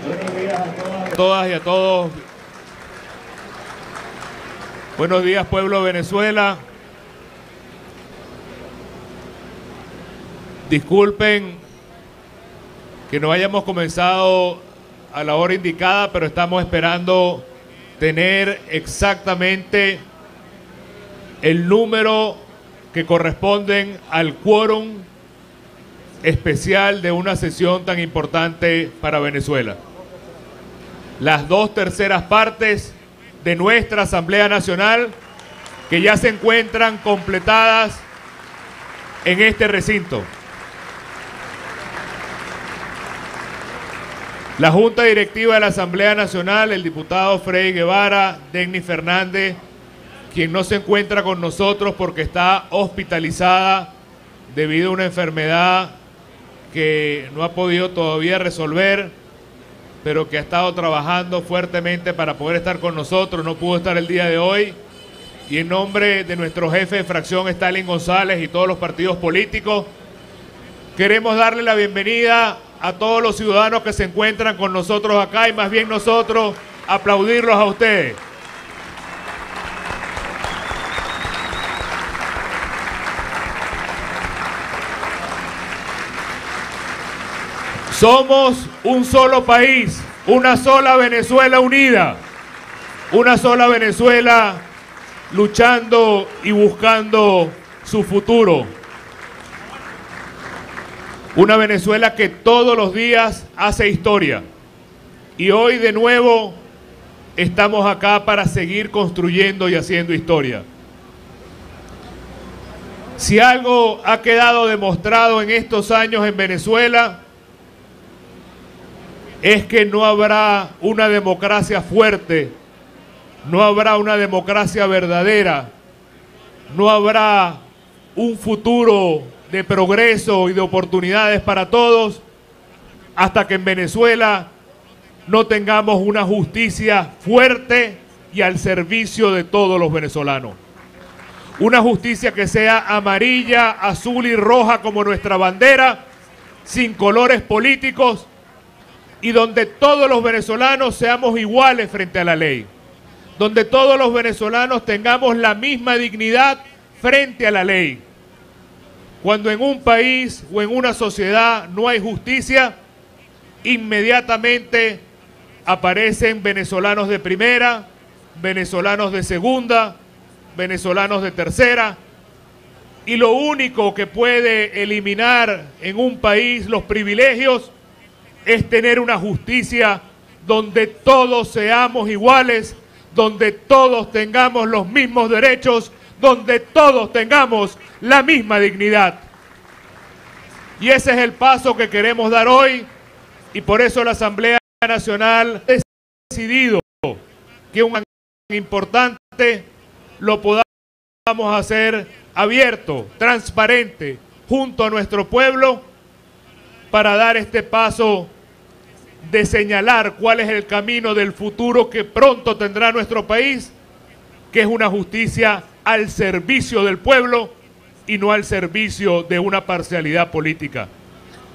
A todas y a todos. Buenos días, pueblo de Venezuela. Disculpen que no hayamos comenzado a la hora indicada, pero estamos esperando tener exactamente el número que corresponden al quórum especial de una sesión tan importante para Venezuela. Las 2/3 partes de nuestra Asamblea Nacional que ya se encuentran completadas en este recinto. La Junta Directiva de la Asamblea Nacional, el diputado Freddy Guevara, Denny Fernández, quien no se encuentra con nosotros porque está hospitalizada debido a una enfermedad que no ha podido todavía resolver, pero que ha estado trabajando fuertemente para poder estar con nosotros, no pudo estar el día de hoy. Y en nombre de nuestro jefe de fracción, Stalin González, y todos los partidos políticos, queremos darle la bienvenida a todos los ciudadanos que se encuentran con nosotros acá, y más bien nosotros aplaudirlos a ustedes. Somos un solo país, una sola Venezuela unida, una sola Venezuela luchando y buscando su futuro. Una Venezuela que todos los días hace historia. Y hoy de nuevo estamos acá para seguir construyendo y haciendo historia. Si algo ha quedado demostrado en estos años en Venezuela, es que no habrá una democracia fuerte, no habrá una democracia verdadera, no habrá un futuro de progreso y de oportunidades para todos hasta que en Venezuela no tengamos una justicia fuerte y al servicio de todos los venezolanos. Una justicia que sea amarilla, azul y roja como nuestra bandera, sin colores políticos, y donde todos los venezolanos seamos iguales frente a la ley, donde todos los venezolanos tengamos la misma dignidad frente a la ley. Cuando en un país o en una sociedad no hay justicia, inmediatamente aparecen venezolanos de primera, venezolanos de segunda, venezolanos de tercera, y lo único que puede eliminar en un país los privilegios es tener una justicia donde todos seamos iguales, donde todos tengamos los mismos derechos, donde todos tengamos la misma dignidad. Y ese es el paso que queremos dar hoy, y por eso la Asamblea Nacional ha decidido que un importante lo podamos hacer abierto, transparente, junto a nuestro pueblo, para dar este paso de señalar cuál es el camino del futuro que pronto tendrá nuestro país, que es una justicia al servicio del pueblo y no al servicio de una parcialidad política.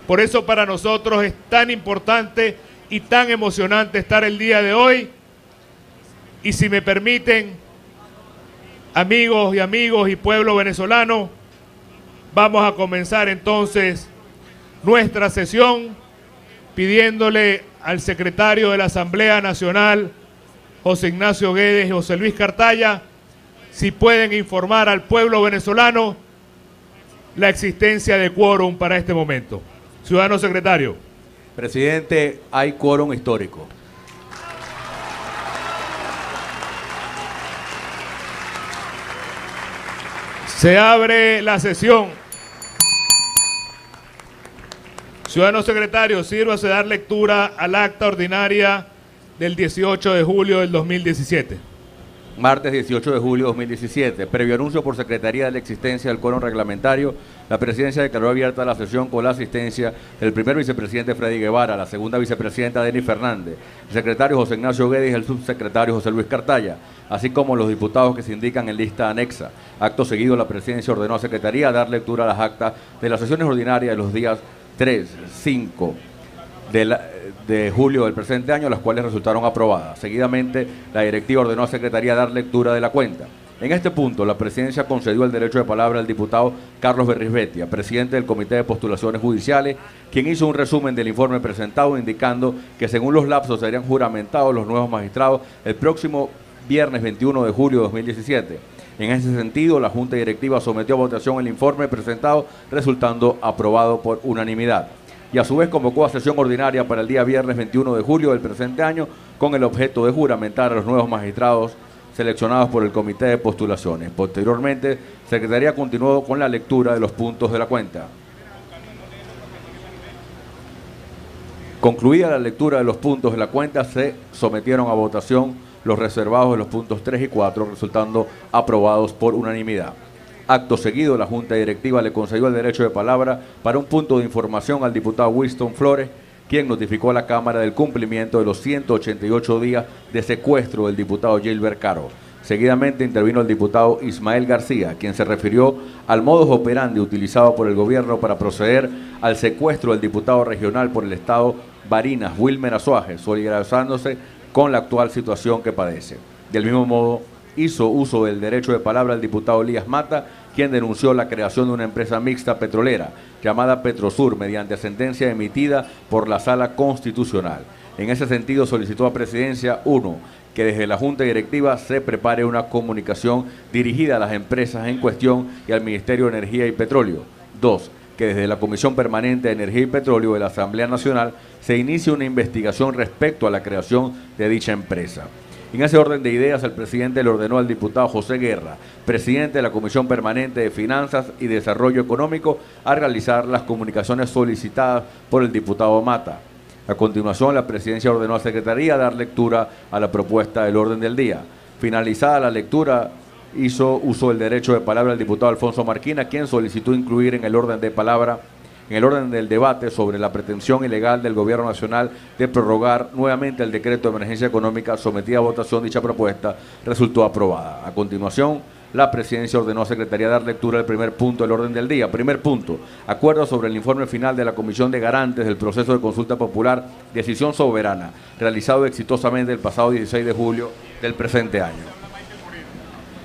Por eso para nosotros es tan importante y tan emocionante estar el día de hoy. Y si me permiten, amigos y pueblo venezolano, vamos a comenzar entonces nuestra sesión pidiéndole al secretario de la Asamblea Nacional, José Ignacio Guedes y José Luis Cartaya, si pueden informar al pueblo venezolano la existencia de quórum para este momento. Ciudadano secretario. Presidente, hay quórum histórico. Se abre la sesión. Ciudadano secretario, sírvase dar lectura al acta ordinaria del 18 de julio del 2017. Martes 18 de julio de 2017. Previo anuncio por Secretaría de la existencia del quórum reglamentario, la Presidencia declaró abierta la sesión con la asistencia del primer vicepresidente Freddy Guevara, la segunda vicepresidenta Denny Fernández, el secretario José Ignacio Guedes y el subsecretario José Luis Cartaya, así como los diputados que se indican en lista anexa. Acto seguido, la Presidencia ordenó a Secretaría dar lectura a las actas de las sesiones ordinarias de los días 3, 5, de julio del presente año, las cuales resultaron aprobadas. Seguidamente, la directiva ordenó a Secretaría dar lectura de la cuenta. En este punto, la presidencia concedió el derecho de palabra al diputado Carlos Berrizbetia, presidente del Comité de Postulaciones Judiciales, quien hizo un resumen del informe presentado, indicando que según los lapsos serían juramentados los nuevos magistrados el próximo viernes 21 de julio de 2017. En ese sentido, la Junta Directiva sometió a votación el informe presentado, resultando aprobado por unanimidad. Y a su vez convocó a sesión ordinaria para el día viernes 21 de julio del presente año, con el objeto de juramentar a los nuevos magistrados seleccionados por el Comité de Postulaciones. Posteriormente, Secretaría continuó con la lectura de los puntos de la cuenta. Concluida la lectura de los puntos de la cuenta, se sometieron a votación los reservados de los puntos 3 y 4, resultando aprobados por unanimidad. Acto seguido, la Junta Directiva le concedió el derecho de palabra para un punto de información al diputado Winston Flores, quien notificó a la Cámara del cumplimiento de los 188 días de secuestro del diputado Gilbert Caro. Seguidamente intervino el diputado Ismael García, quien se refirió al modus operandi utilizado por el gobierno para proceder al secuestro del diputado regional por el estado Barinas, Wilmer Azuaje, solidarizándose con la actual situación que padece. Del mismo modo, hizo uso del derecho de palabra el diputado Elías Mata, quien denunció la creación de una empresa mixta petrolera llamada Petrosur mediante sentencia emitida por la Sala Constitucional. En ese sentido, solicitó a Presidencia 1 que desde la Junta Directiva se prepare una comunicación dirigida a las empresas en cuestión y al Ministerio de Energía y Petróleo. 2. Que desde la Comisión Permanente de Energía y Petróleo de la Asamblea Nacional se inicie una investigación respecto a la creación de dicha empresa. En ese orden de ideas, el presidente le ordenó al diputado José Guerra, presidente de la Comisión Permanente de Finanzas y Desarrollo Económico, a realizar las comunicaciones solicitadas por el diputado Mata. A continuación, la presidencia ordenó a Secretaría dar lectura a la propuesta del orden del día. Finalizada la lectura, hizo uso del derecho de palabra el diputado Alfonso Marquina, quien solicitó incluir en el orden de palabra, en el orden del debate sobre la pretensión ilegal del Gobierno Nacional de prorrogar nuevamente el decreto de emergencia económica. Sometida a votación, dicha propuesta resultó aprobada. A continuación, la presidencia ordenó a Secretaría dar lectura al primer punto del orden del día. Primer punto, acuerdo sobre el informe final de la Comisión de Garantes del proceso de consulta popular Decisión Soberana, realizado exitosamente el pasado 16 de julio del presente año.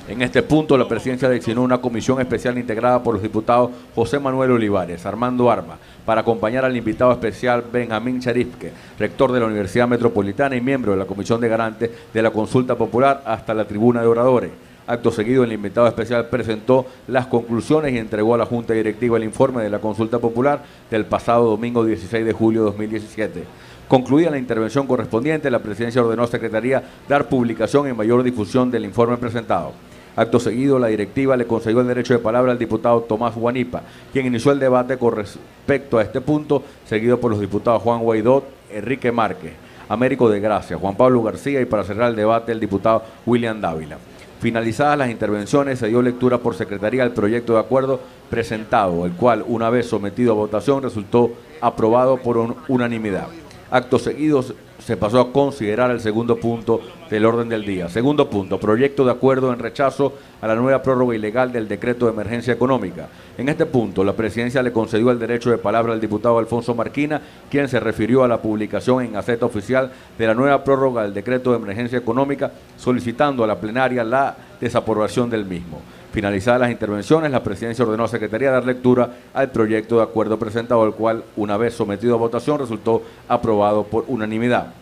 En este punto, la presidencia designó una comisión especial integrada por los diputados José Manuel Olivares, Armando Arma, para acompañar al invitado especial Benjamín Charifque, rector de la Universidad Metropolitana y miembro de la Comisión de Garantes de la Consulta Popular, hasta la tribuna de oradores. Acto seguido, el invitado especial presentó las conclusiones y entregó a la Junta Directiva el informe de la Consulta Popular del pasado domingo 16 de julio de 2017. Concluida la intervención correspondiente, la presidencia ordenó a Secretaría dar publicación y mayor difusión del informe presentado. Acto seguido, la directiva le concedió el derecho de palabra al diputado Tomás Guanipa, quien inició el debate con respecto a este punto, seguido por los diputados Juan Guaidó, Enrique Márquez, Américo de Gracia, Juan Pablo García y para cerrar el debate el diputado William Dávila. Finalizadas las intervenciones, se dio lectura por Secretaría al proyecto de acuerdo presentado, el cual, una vez sometido a votación, resultó aprobado por unanimidad. Acto seguido, se pasó a considerar el segundo punto del orden del día. Segundo punto, proyecto de acuerdo en rechazo a la nueva prórroga ilegal del decreto de emergencia económica. En este punto, la presidencia le concedió el derecho de palabra al diputado Alfonso Marquina, quien se refirió a la publicación en Gaceta Oficial de la nueva prórroga del decreto de emergencia económica, solicitando a la plenaria la desaprobación del mismo. Finalizadas las intervenciones, la presidencia ordenó a Secretaría dar lectura al proyecto de acuerdo presentado, el cual, una vez sometido a votación, resultó aprobado por unanimidad.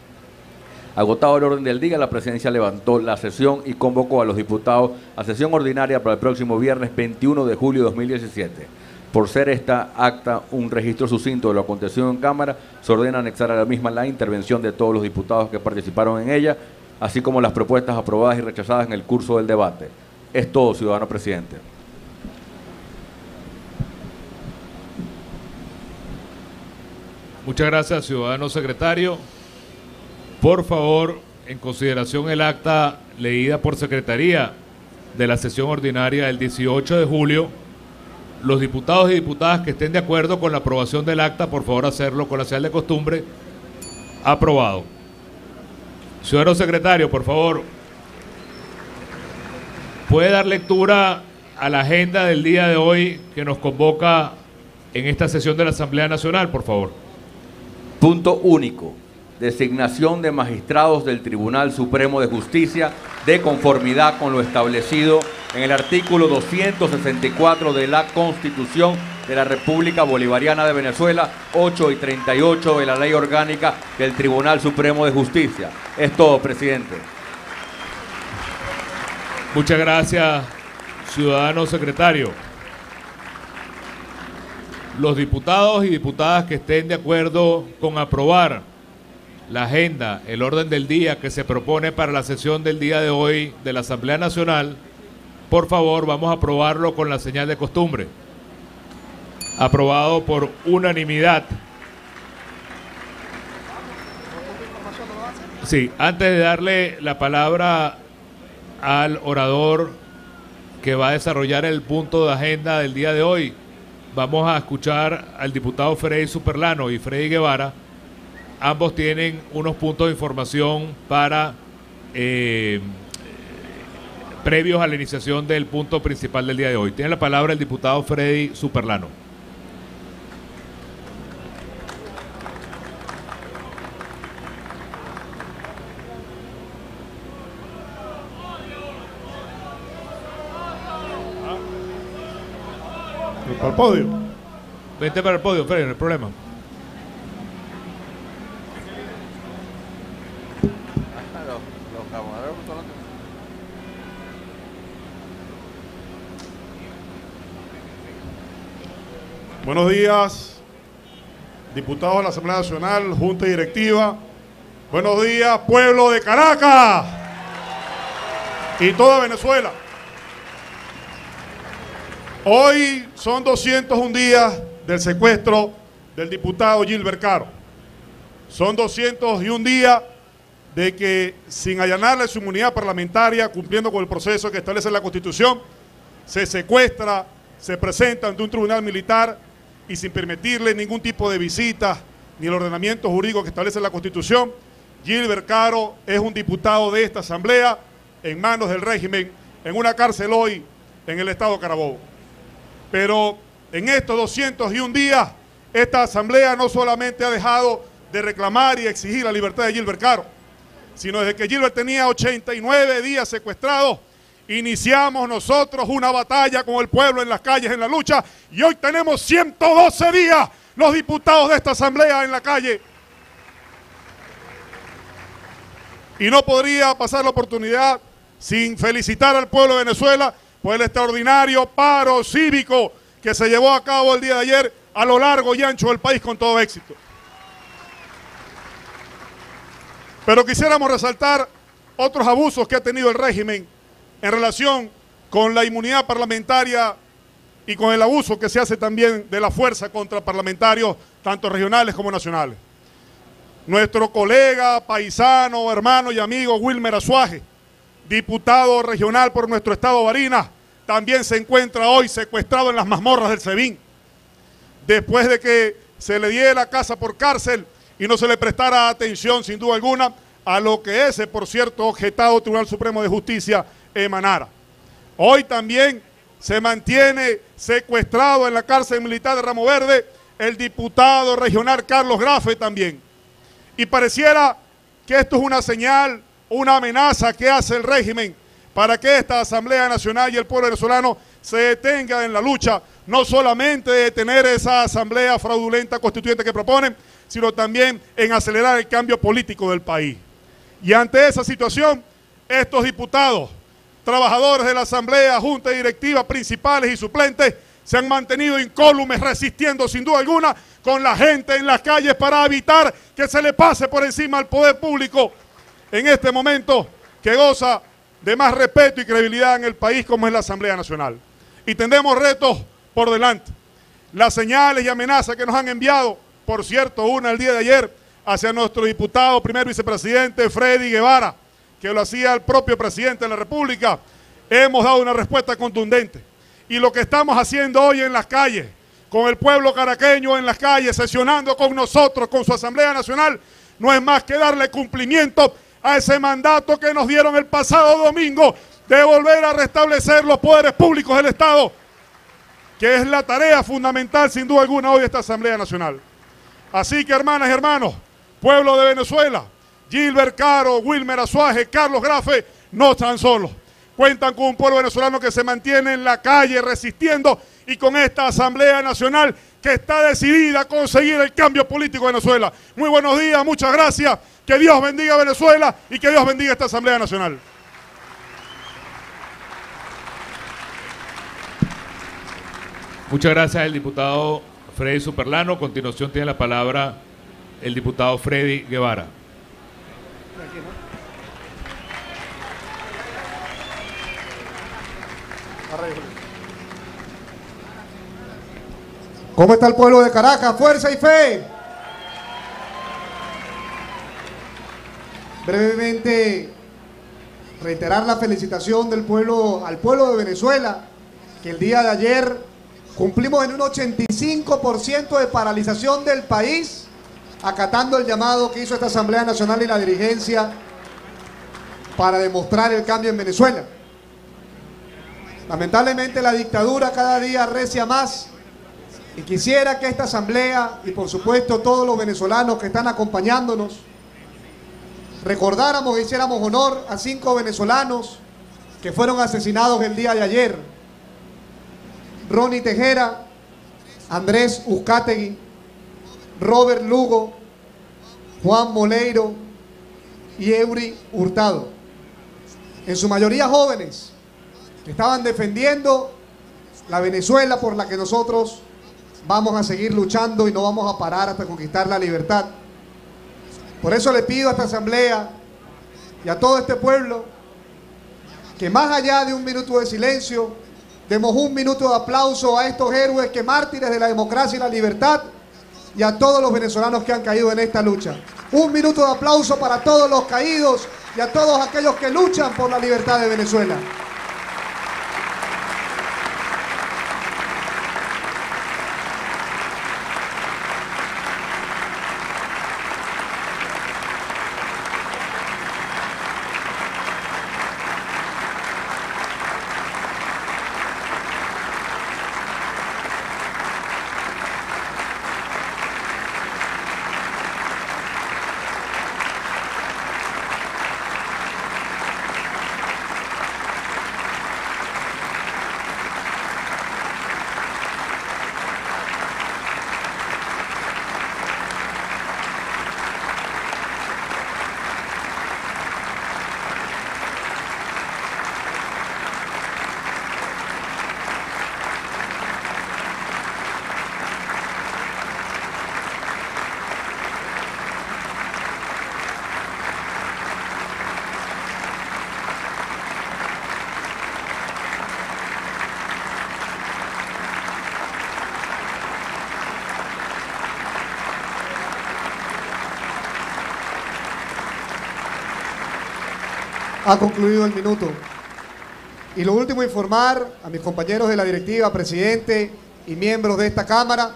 Agotado el orden del día, la presidencia levantó la sesión y convocó a los diputados a sesión ordinaria para el próximo viernes 21 de julio de 2017. Por ser esta acta un registro sucinto de lo acontecido en Cámara, se ordena anexar a la misma la intervención de todos los diputados que participaron en ella, así como las propuestas aprobadas y rechazadas en el curso del debate. Es todo, ciudadano presidente. Muchas gracias, ciudadano secretario. Por favor, en consideración el acta leída por Secretaría de la sesión ordinaria del 18 de julio, los diputados y diputadas que estén de acuerdo con la aprobación del acta, por favor hacerlo con la señal de costumbre. Aprobado. Ciudadano secretario, por favor, puede dar lectura a la agenda del día de hoy que nos convoca en esta sesión de la Asamblea Nacional, por favor. Punto único. Designación de magistrados del Tribunal Supremo de Justicia de conformidad con lo establecido en el artículo 264 de la Constitución de la República Bolivariana de Venezuela, 8 y 38 de la Ley Orgánica del Tribunal Supremo de Justicia. Es todo, presidente. Muchas gracias, ciudadano secretario. Los diputados y diputadas que estén de acuerdo con aprobar la agenda, el orden del día que se propone para la sesión del día de hoy de la Asamblea Nacional, por favor, vamos a aprobarlo con la señal de costumbre. Aprobado por unanimidad. Sí, antes de darle la palabra al orador que va a desarrollar el punto de agenda del día de hoy, vamos a escuchar al diputado Freddy Superlano y Freddy Guevara. Ambos tienen unos puntos de información para previos a la iniciación del punto principal del día de hoy. Tiene la palabra el diputado Freddy Superlano. Para el podio. Vente para el podio, Freddy, no hay problema. Buenos días, diputados de la Asamblea Nacional, Junta Directiva. Buenos días, pueblo de Caracas y toda Venezuela. Hoy son 201 días del secuestro del diputado Gilbert Caro. Son 201 días de que, sin allanarle su inmunidad parlamentaria, cumpliendo con el proceso que establece la Constitución, se secuestra, se presenta ante un tribunal militar y sin permitirle ningún tipo de visita ni el ordenamiento jurídico que establece la Constitución, Gilbert Caro es un diputado de esta Asamblea en manos del régimen, en una cárcel hoy en el estado Carabobo. Pero en estos 201 días, esta Asamblea no solamente ha dejado de reclamar y exigir la libertad de Gilbert Caro, sino desde que Gilbert tenía 89 días secuestrado, iniciamos nosotros una batalla con el pueblo en las calles, en la lucha, y hoy tenemos 112 días los diputados de esta Asamblea en la calle. Y no podría pasar la oportunidad sin felicitar al pueblo de Venezuela por el extraordinario paro cívico que se llevó a cabo el día de ayer a lo largo y ancho del país con todo éxito. Pero quisiéramos resaltar otros abusos que ha tenido el régimen en relación con la inmunidad parlamentaria y con el abuso que se hace también de la fuerza contra parlamentarios, tanto regionales como nacionales. Nuestro colega, paisano, hermano y amigo Wilmer Azuaje, diputado regional por nuestro estado Barinas, también se encuentra hoy secuestrado en las mazmorras del SEBIN, después de que se le diera casa por cárcel y no se le prestara atención, sin duda alguna, a lo que ese, por cierto, objetado Tribunal Supremo de Justicia emanara. Hoy también se mantiene secuestrado en la cárcel militar de Ramo Verde el diputado regional Carlos Grafe también. Y pareciera que esto es una señal, una amenaza que hace el régimen para que esta Asamblea Nacional y el pueblo venezolano se detenga en la lucha, no solamente de detener esa asamblea fraudulenta constituyente que proponen, sino también en acelerar el cambio político del país. Y ante esa situación, estos diputados, trabajadores de la Asamblea, Junta Directiva, principales y suplentes, se han mantenido incólumes, resistiendo sin duda alguna con la gente en las calles para evitar que se le pase por encima al poder público en este momento que goza de más respeto y credibilidad en el país como es la Asamblea Nacional. Y tendremos retos por delante. Las señales y amenazas que nos han enviado, por cierto, una el día de ayer, hacia nuestro diputado, primer vicepresidente Freddy Guevara, que lo hacía el propio presidente de la República, hemos dado una respuesta contundente. Y lo que estamos haciendo hoy en las calles, con el pueblo caraqueño en las calles, sesionando con nosotros, con su Asamblea Nacional, no es más que darle cumplimiento a ese mandato que nos dieron el pasado domingo de volver a restablecer los poderes públicos del Estado, que es la tarea fundamental, sin duda alguna, hoy de esta Asamblea Nacional. Así que, hermanas y hermanos, pueblo de Venezuela, Gilbert Caro, Wilmer Azuaje, Carlos Grafe, no están solos. Cuentan con un pueblo venezolano que se mantiene en la calle resistiendo y con esta Asamblea Nacional que está decidida a conseguir el cambio político de Venezuela. Muy buenos días, muchas gracias. Que Dios bendiga a Venezuela y que Dios bendiga esta Asamblea Nacional. Muchas gracias al diputado Freddy Superlano. A continuación tiene la palabra el diputado Freddy Guevara. ¿Cómo está el pueblo de Caracas? ¡Fuerza y fe! Brevemente, reiterar la felicitación del pueblo al pueblo de Venezuela, que el día de ayer cumplimos en un 85% de paralización del país, acatando el llamado que hizo esta Asamblea Nacional y la dirigencia para demostrar el cambio en Venezuela. Lamentablemente la dictadura cada día recia más y quisiera que esta Asamblea y por supuesto todos los venezolanos que están acompañándonos recordáramos e hiciéramos honor a 5 venezolanos que fueron asesinados el día de ayer: Ronnie Tejera, Andrés Uzcategui, Robert Lugo, Juan Moleiro y Eury Hurtado. En su mayoría jóvenes que estaban defendiendo la Venezuela por la que nosotros vamos a seguir luchando y no vamos a parar hasta conquistar la libertad. Por eso le pido a esta Asamblea y a todo este pueblo que más allá de un minuto de silencio, demos un minuto de aplauso a estos héroes que mártires de la democracia y la libertad y a todos los venezolanos que han caído en esta lucha. Un minuto de aplauso para todos los caídos y a todos aquellos que luchan por la libertad de Venezuela. Ha concluido el minuto. Y lo último, informar a mis compañeros de la directiva, presidente y miembros de esta Cámara,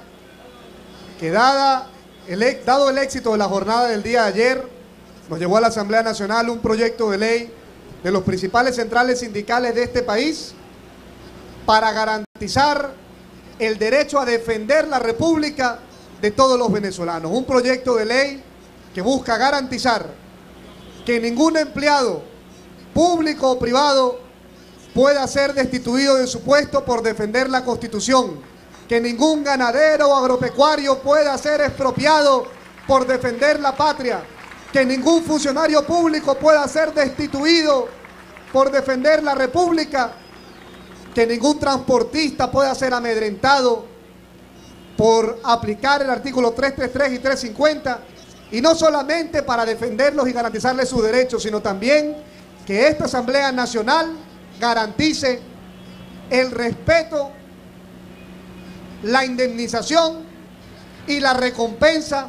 que dado el éxito de la jornada del día de ayer, nos llevó a la Asamblea Nacional un proyecto de ley de los principales centrales sindicales de este país para garantizar el derecho a defender la República de todos los venezolanos. Un proyecto de ley que busca garantizar que ningún empleado público o privado pueda ser destituido de su puesto por defender la Constitución, que ningún ganadero o agropecuario pueda ser expropiado por defender la patria, que ningún funcionario público pueda ser destituido por defender la República, que ningún transportista pueda ser amedrentado por aplicar el artículo 333 y 350, y no solamente para defenderlos y garantizarles sus derechos, sino también que esta Asamblea Nacional garantice el respeto, la indemnización y la recompensa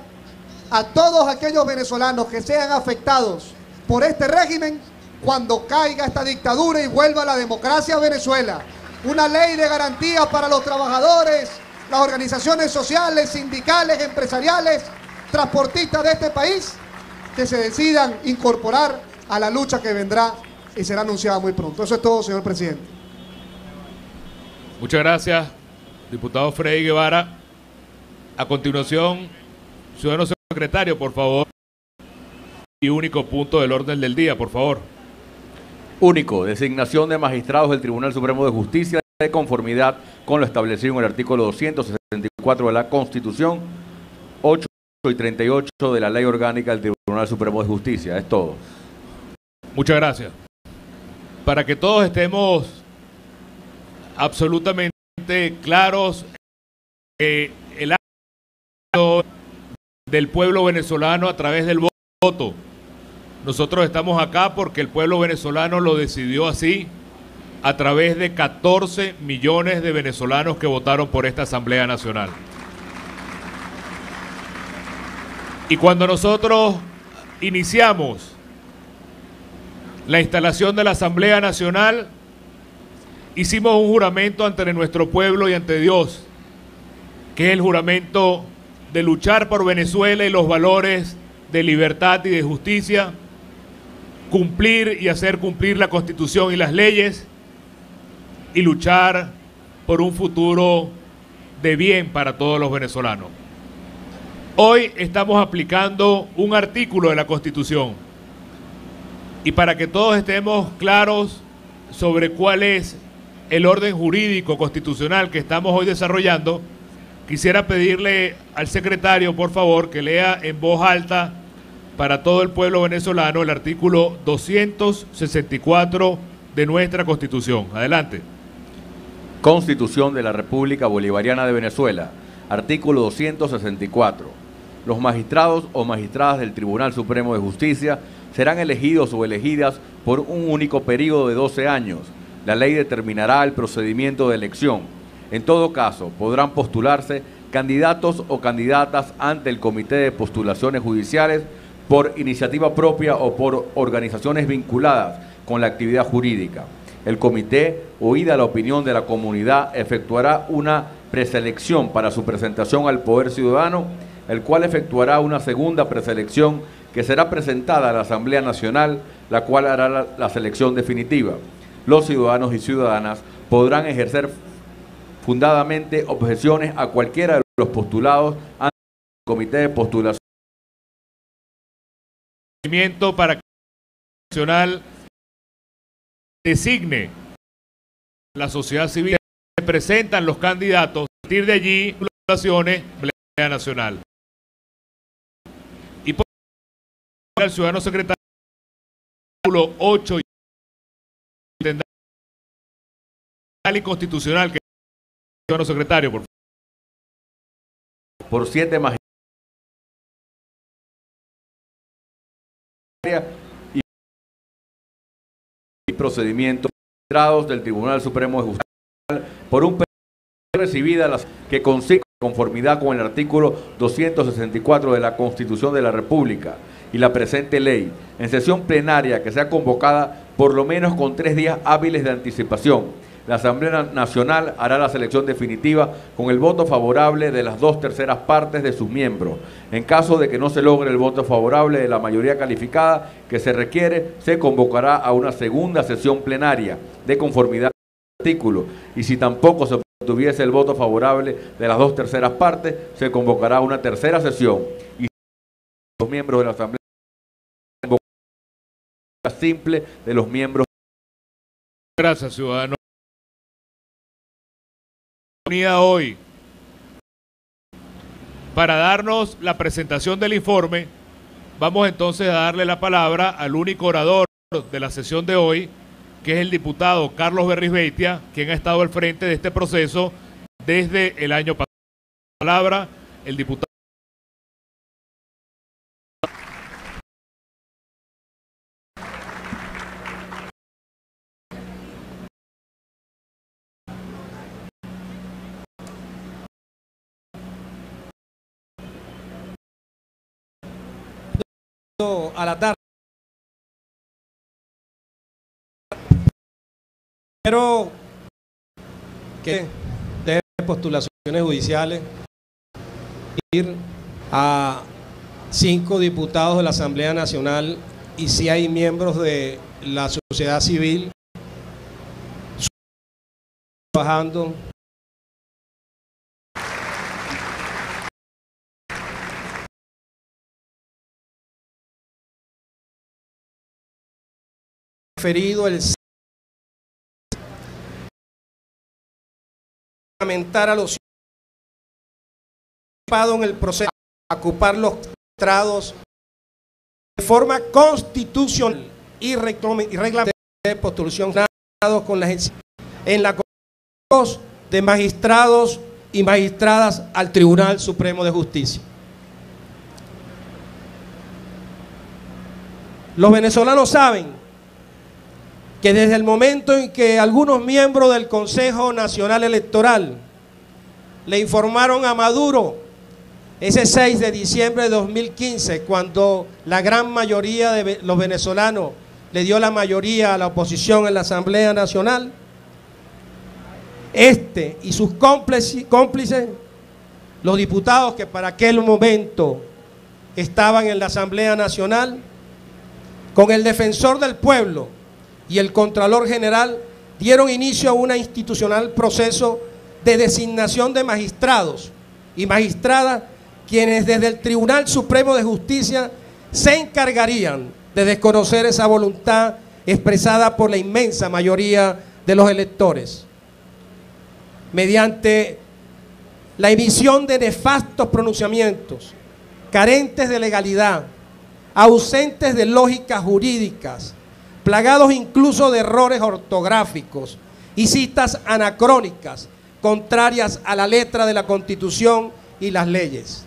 a todos aquellos venezolanos que sean afectados por este régimen cuando caiga esta dictadura y vuelva la democracia a Venezuela. Una ley de garantía para los trabajadores, las organizaciones sociales, sindicales, empresariales, transportistas de este país que se decidan incorporar a la lucha que vendrá y será anunciada muy pronto. Eso es todo, señor presidente. Muchas gracias, diputado Freddy Guevara. A continuación, Ciudadano secretario, por favor. Y único punto del orden del día, por favor. Único, designación de magistrados del Tribunal Supremo de Justicia de conformidad con lo establecido en el artículo 264 de la Constitución, 8 y 38 de la Ley Orgánica del Tribunal Supremo de Justicia. Es todo. Muchas gracias. Para que todos estemos absolutamente claros, que el acto del pueblo venezolano a través del voto. Nosotros estamos acá porque el pueblo venezolano lo decidió así, a través de 14 millones de venezolanos que votaron por esta Asamblea Nacional. Y cuando nosotros iniciamos la instalación de la Asamblea Nacional, hicimos un juramento ante nuestro pueblo y ante Dios, que es el juramento de luchar por Venezuela y los valores de libertad y de justicia, cumplir y hacer cumplir la Constitución y las leyes, y luchar por un futuro de bien para todos los venezolanos. Hoy estamos aplicando un artículo de la Constitución, y para que todos estemos claros sobre cuál es el orden jurídico constitucional que estamos hoy desarrollando, quisiera pedirle al secretario, por favor, que lea en voz alta para todo el pueblo venezolano el artículo 264 de nuestra Constitución. Adelante. Constitución de la República Bolivariana de Venezuela, artículo 264. Los magistrados o magistradas del Tribunal Supremo de Justicia serán elegidos o elegidas por un único periodo de 12 años. La ley determinará el procedimiento de elección. En todo caso, podrán postularse candidatos o candidatas ante el Comité de Postulaciones Judiciales por iniciativa propia o por organizaciones vinculadas con la actividad jurídica. El comité, oída la opinión de la comunidad, efectuará una preselección para su presentación al Poder Ciudadano, el cual efectuará una segunda preselección que será presentada a la Asamblea Nacional, la cual hará la selección definitiva. Los ciudadanos y ciudadanas podrán ejercer fundadamente objeciones a cualquiera de los postulados ante el Comité de Postulación. Para que la Nacional designe la sociedad civil, se presentan los candidatos, a partir de allí, postulaciones de la Asamblea Nacional. Y por el ciudadano secretario, artículo 8 y constitucional, que el ciudadano secretario, por favor. Por 7 magistrados y procedimientos del Tribunal Supremo de Justicia por un periodo recibida las que consiga conformidad con el artículo 264 de la Constitución de la República y la presente ley, en sesión plenaria que sea convocada por lo menos con 3 días hábiles de anticipación. La Asamblea Nacional hará la selección definitiva con el voto favorable de las 2/3 partes de sus miembros. En caso de que no se logre el voto favorable de la mayoría calificada que se requiere, se convocará a una segunda sesión plenaria de conformidad al artículo. Y si tampoco se obtuviese el voto favorable de las 2/3 partes, se convocará a una tercera sesión. Y los miembros de la Asamblea simple de los miembros. Gracias, ciudadano. Hoy para darnos la presentación del informe, vamos entonces a darle la palabra al único orador de la sesión de hoy, que es el diputado Carlos Berrizbeitia, quien ha estado al frente de este proceso desde el año pasado. La palabra el diputado. A la tarde. Pero que de postulaciones judiciales ir a 5 diputados de la Asamblea Nacional, y si hay miembros de la sociedad civil trabajando referido el fundamentar a los ciudadanos en el proceso de ocupar los estrados de forma constitucional y reglamentaria de postulación con la agencia en la Comisión de Magistrados y Magistradas al Tribunal Supremo de Justicia. Los venezolanos saben que desde el momento en que algunos miembros del Consejo Nacional Electoral le informaron a Maduro ese 6 de diciembre de 2015, cuando la gran mayoría de los venezolanos le dio la mayoría a la oposición en la Asamblea Nacional, y sus cómplices, los diputados que para aquel momento estaban en la Asamblea Nacional, con el defensor del pueblo y el Contralor General, dieron inicio a un institucional proceso de designación de magistrados y magistradas, quienes desde el Tribunal Supremo de Justicia se encargarían de desconocer esa voluntad expresada por la inmensa mayoría de los electores, mediante la emisión de nefastos pronunciamientos, carentes de legalidad, ausentes de lógicas jurídicas, plagados incluso de errores ortográficos y citas anacrónicas, contrarias a la letra de la Constitución y las leyes.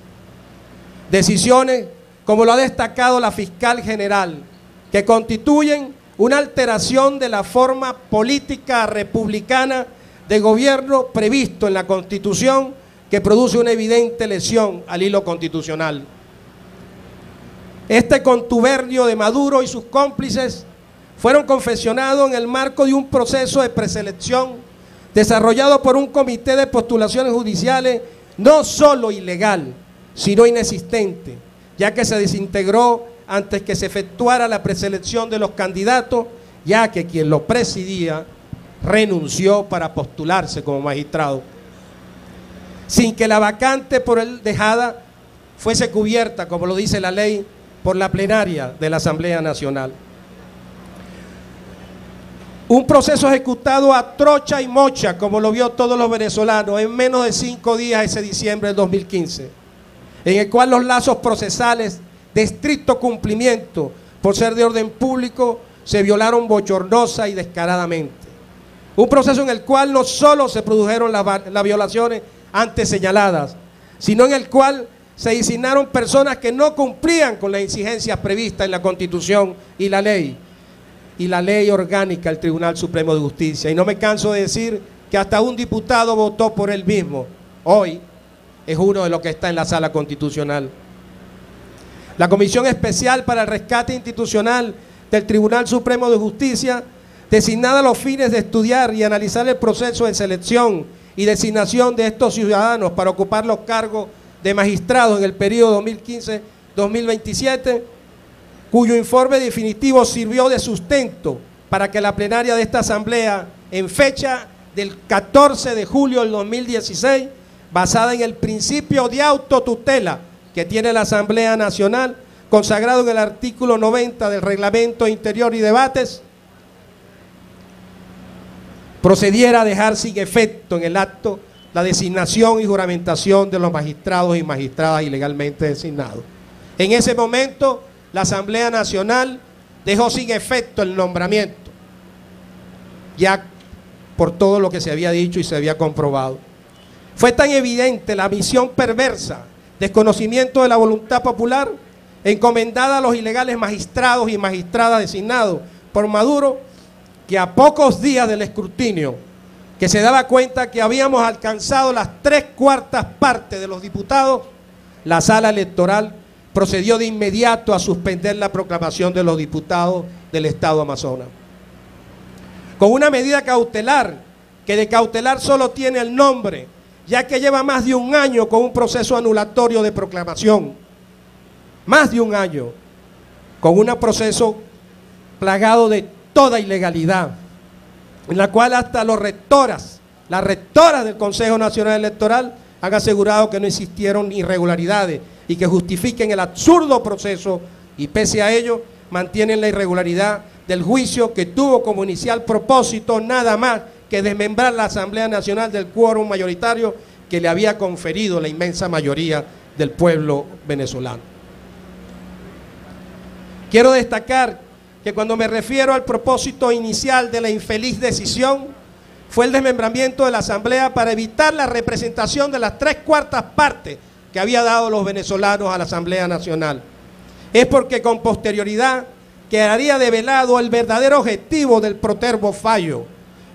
Decisiones, como lo ha destacado la fiscal general, que constituyen una alteración de la forma política republicana de gobierno previsto en la Constitución, que produce una evidente lesión al hilo constitucional. Este contubernio de Maduro y sus cómplices fueron confeccionados en el marco de un proceso de preselección desarrollado por un comité de postulaciones judiciales no solo ilegal, sino inexistente, ya que se desintegró antes que se efectuara la preselección de los candidatos, ya que quien lo presidía renunció para postularse como magistrado, sin que la vacante por él dejada fuese cubierta, como lo dice la ley, por la plenaria de la Asamblea Nacional. Un proceso ejecutado a trocha y mocha, como lo vio todos los venezolanos, en menos de 5 días ese diciembre del 2015, en el cual los lazos procesales de estricto cumplimiento por ser de orden público se violaron bochornosa y descaradamente. Un proceso en el cual no solo se produjeron las violaciones antes señaladas, sino en el cual se designaron personas que no cumplían con las exigencias previstas en la Constitución y la ley orgánica del Tribunal Supremo de Justicia. Y no me canso de decir que hasta un diputado votó por él mismo. Hoy es uno de los que está en la Sala Constitucional. La Comisión Especial para el Rescate Institucional del Tribunal Supremo de Justicia, designada a los fines de estudiar y analizar el proceso de selección y designación de estos ciudadanos para ocupar los cargos de magistrados en el periodo 2015-2027, cuyo informe definitivo sirvió de sustento para que la plenaria de esta Asamblea, en fecha del 14 de julio del 2016, basada en el principio de autotutela que tiene la Asamblea Nacional, consagrado en el artículo 90 del Reglamento Interior y Debates, procediera a dejar sin efecto en el acto la designación y juramentación de los magistrados y magistradas ilegalmente designados. En ese momento, la Asamblea Nacional dejó sin efecto el nombramiento, ya por todo lo que se había dicho y se había comprobado. Fue tan evidente la misión perversa, desconocimiento de la voluntad popular, encomendada a los ilegales magistrados y magistradas designados por Maduro, que a pocos días del escrutinio, que se daba cuenta que habíamos alcanzado las 3/4 partes de los diputados, la sala electoral procedió de inmediato a suspender la proclamación de los diputados del Estado Amazonas, con una medida cautelar, que de cautelar solo tiene el nombre, ya que lleva más de un año con un proceso anulatorio de proclamación, más de un año, con un proceso plagado de toda ilegalidad, en la cual hasta las rectoras del Consejo Nacional Electoral han asegurado que no existieron irregularidades y que justifiquen el absurdo proceso, y pese a ello mantienen la irregularidad del juicio, que tuvo como inicial propósito nada más que desmembrar la Asamblea Nacional del quórum mayoritario que le había conferido la inmensa mayoría del pueblo venezolano. Quiero destacar que cuando me refiero al propósito inicial de la infeliz decisión, fue el desmembramiento de la Asamblea para evitar la representación de las 3/4 partes que había dado los venezolanos a la Asamblea Nacional. Es porque con posterioridad quedaría develado el verdadero objetivo del protervo fallo,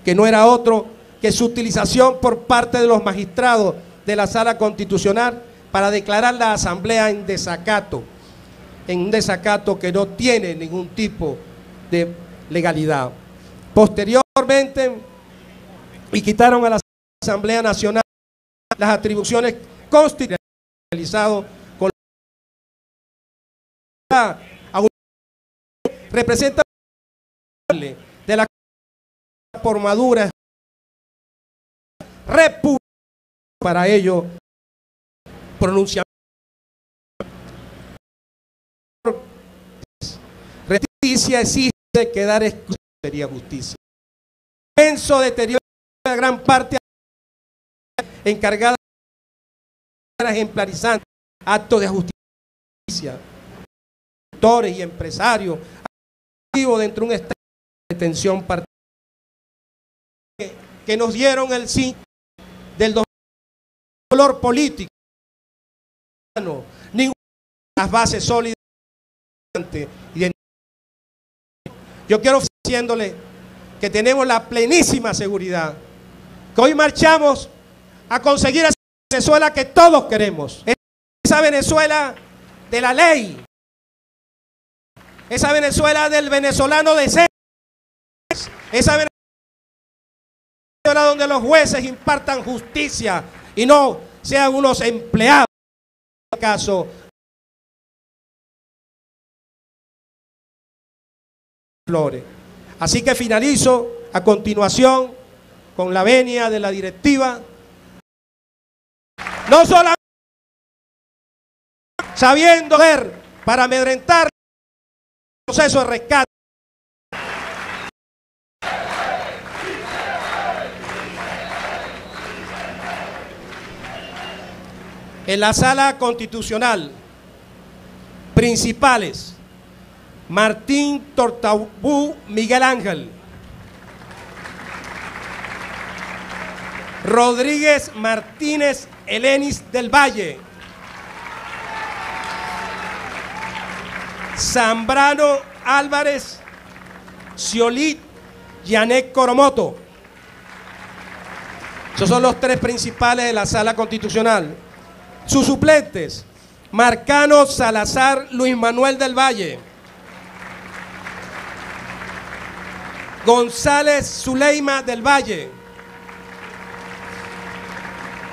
que no era otro que su utilización por parte de los magistrados de la Sala Constitucional para declarar la Asamblea en un desacato que no tiene ningún tipo de legalidad. Posteriormente, y quitaron a la Asamblea Nacional las atribuciones constitucionales realizadas con la representa de la por madura república. Para ello pronunciamiento justicia existe, que dar exclusión sería justicia. Inmenso deterioro de gran parte encargada de ejemplarizar actos de justicia, actores y empresarios activos dentro de un estado de tensión particular que nos dieron el sí del dolor político, ninguna de las bases sólidas. Yo quiero diciéndole que tenemos la plenísima seguridad que hoy marchamos a conseguir esa Venezuela que todos queremos, esa Venezuela de la ley, esa Venezuela del venezolano decente, esa Venezuela donde los jueces impartan justicia y no sean unos empleados, en este caso. Flores. Así que finalizo a continuación con la venia de la directiva, no solamente sabiendo ver para amedrentar el proceso de rescate, en la Sala Constitucional principales: Martín Tortabú Miguel Ángel, Rodríguez Martínez Elenis del Valle, Zambrano Álvarez Ciolit Yanek Coromoto. Esos son los 3 principales de la Sala Constitucional. Sus suplentes: Marcano Salazar Luis Manuel del Valle, González Zuleima del Valle,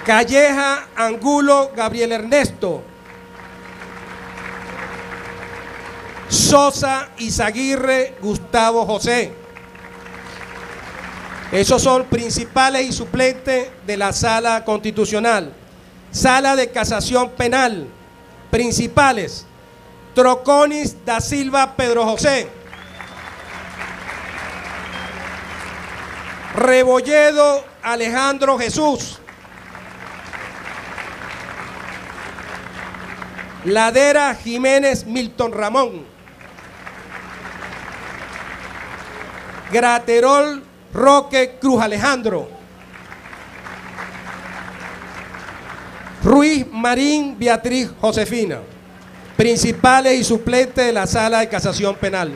Calleja Angulo Gabriel Ernesto, Sosa Izaguirre Gustavo José. Esos son principales y suplentes de la Sala Constitucional. Sala de Casación Penal, principales: Troconis da Silva Pedro José, Rebolledo Alejandro Jesús, Ladera Jiménez Milton Ramón, Graterol Roque Cruz Alejandro, Ruiz Marín Beatriz Josefina. Principales y suplentes de la Sala de Casación Penal.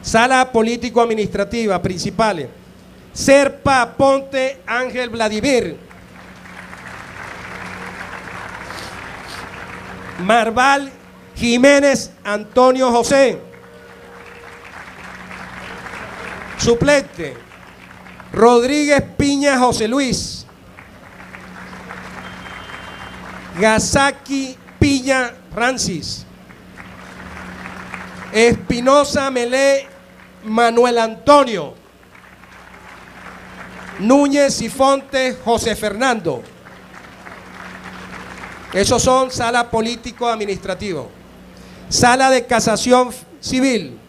Sala Político-Administrativa, principales: Serpa Ponte Ángel Vladimir, Marval Jiménez Antonio José. Suplente: Rodríguez Piña José Luis, Gazaki Piña Francis, Espinosa Melé Manuel Antonio, Núñez y Fonte José Fernando. Esos son Sala Político Administrativo. Sala de Casación Civil.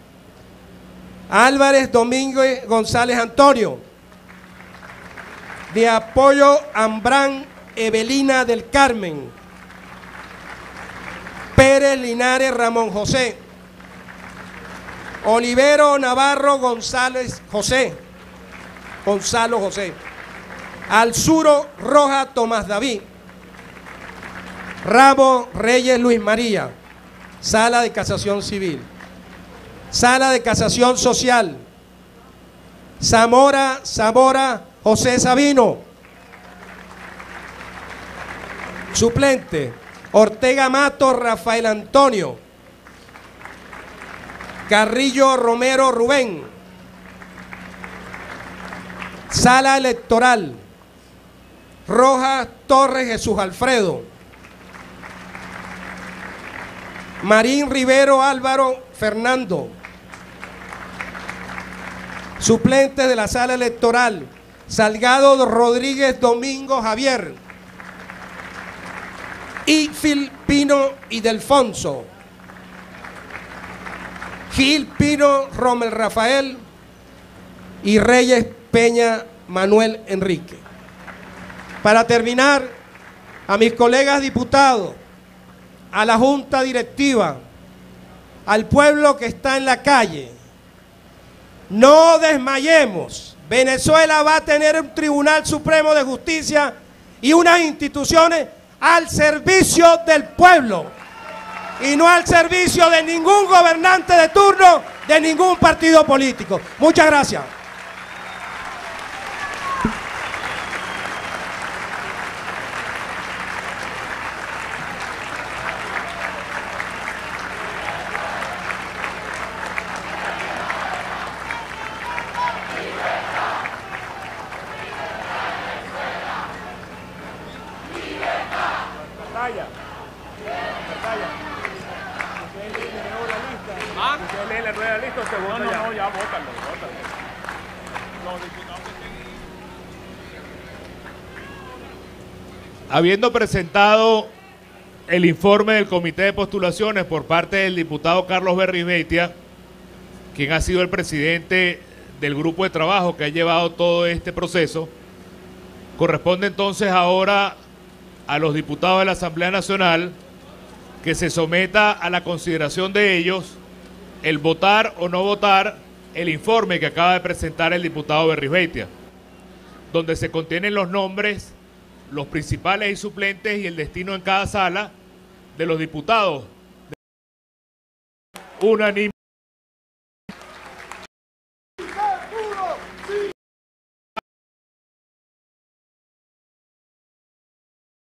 Álvarez Domínguez González Antonio. De apoyo Ambrán Evelina del Carmen. Pérez Linares Ramón José. Olivero Navarro González José. Gonzalo José. Alzuro Roja Tomás David. Ramos Reyes Luis María. Sala de Casación Civil. Sala de Casación Social. Zamora José Sabino. Suplente. Ortega Mato Rafael Antonio. Carrillo Romero Rubén. Sala Electoral. Rojas Torres Jesús Alfredo. Marín Rivero Álvaro Fernando. Suplentes de la Sala Electoral. Salgado Rodríguez Domingo Javier. Y Filipino y Delfonso. Gil Pino Rommel Rafael y Reyes Peña Manuel Enrique. Para terminar, a mis colegas diputados, a la Junta Directiva, al pueblo que está en la calle, no desmayemos. Venezuela va a tener un Tribunal Supremo de Justicia y unas instituciones al servicio del pueblo y no al servicio de ningún gobernante de turno de ningún partido político. Muchas gracias. Habiendo presentado el informe del Comité de Postulaciones por parte del diputado Carlos Berrizbeitia, quien ha sido el presidente del grupo de trabajo que ha llevado todo este proceso, corresponde entonces ahora a los diputados de la Asamblea Nacional que se someta a la consideración de ellos el votar o no votar el informe que acaba de presentar el diputado Berrizbeitia, donde se contienen los nombres, los principales y suplentes y el destino en cada sala de los diputados. Unánime.